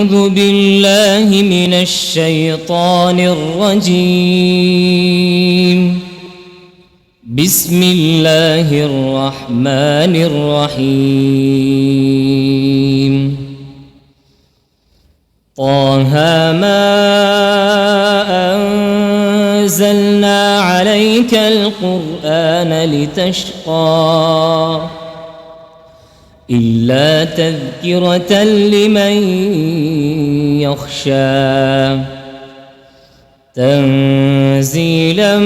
أعوذ بالله من الشيطان الرجيم. بسم الله الرحمن الرحيم. طه ما أنزلنا عليك القرآن لتشقى إلا تذكرة لمن يخشى تنزيلا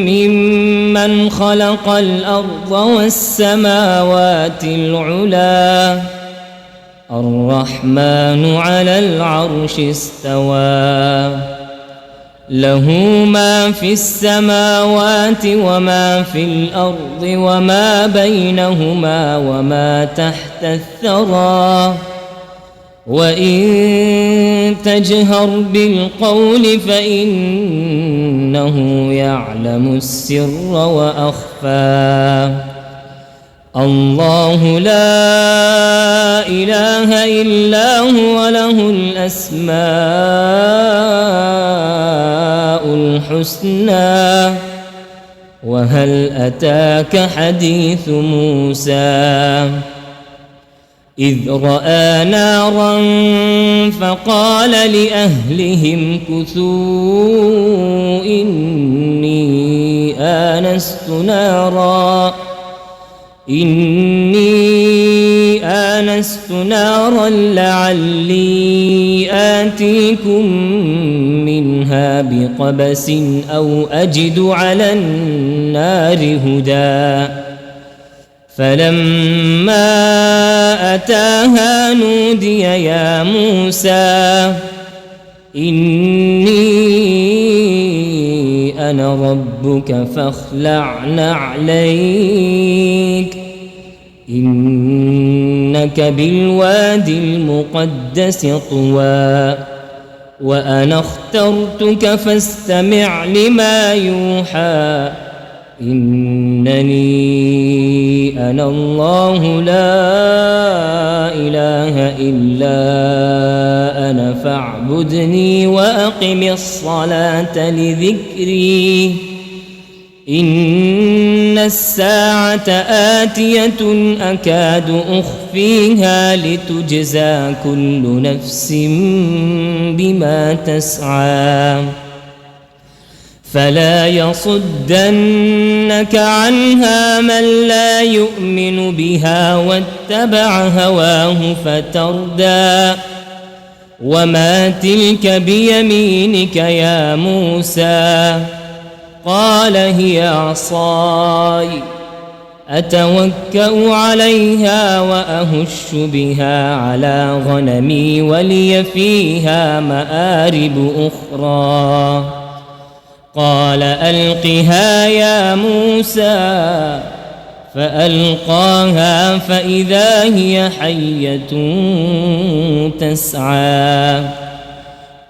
ممن خلق الأرض والسماوات العلى الرحمن على العرش استوى له ما في السماوات وما في الأرض وما بينهما وما تحت الثرى وإن تجهر بالقول فإنه يعلم السر وأخفى الله لا إله إلا هو له الأسماء الحسنى وهل أتاك حديث موسى إذ رأى نارا فقال لأهلهم كثوا إني آنست نارا لعلي آتيكم منها بقبس أو أجد على النار هدى فلما أتاها نودي يا موسى إني أنا ربك فاخلع نعليك إنك بالوادي المقدس طوى وأنا اخترتك فاستمع لما يوحى إنني أنا الله لا إله إلا أنا فاعبدني وأقم الصلاة لذكري إن الساعة آتية أكاد أخفيها لتجزى كل نفس بما تسعى فلا يصدنك عنها من لا يؤمن بها واتبع هواه فتردى وما تلك بيمينك يا موسى قال هي عصاي أتوكأ عليها وأهش بها على غنمي ولي فيها مآرب أخرى قال ألقها يا موسى فألقاها فإذا هي حية تسعى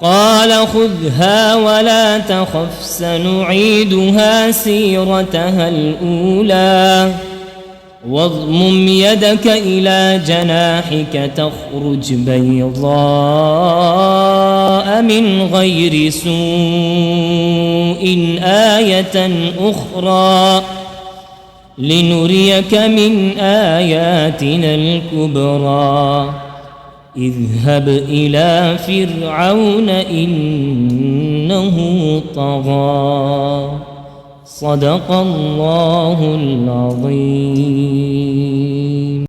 قال خذها ولا تخف سنعيدها سيرتها الأولى واضمم يدك إلى جناحك تخرج بيضاء من غير سوء آية أخرى لنريك من آياتنا الكبرى اذهب إلى فرعون إنه طغى صدق الله العظيم.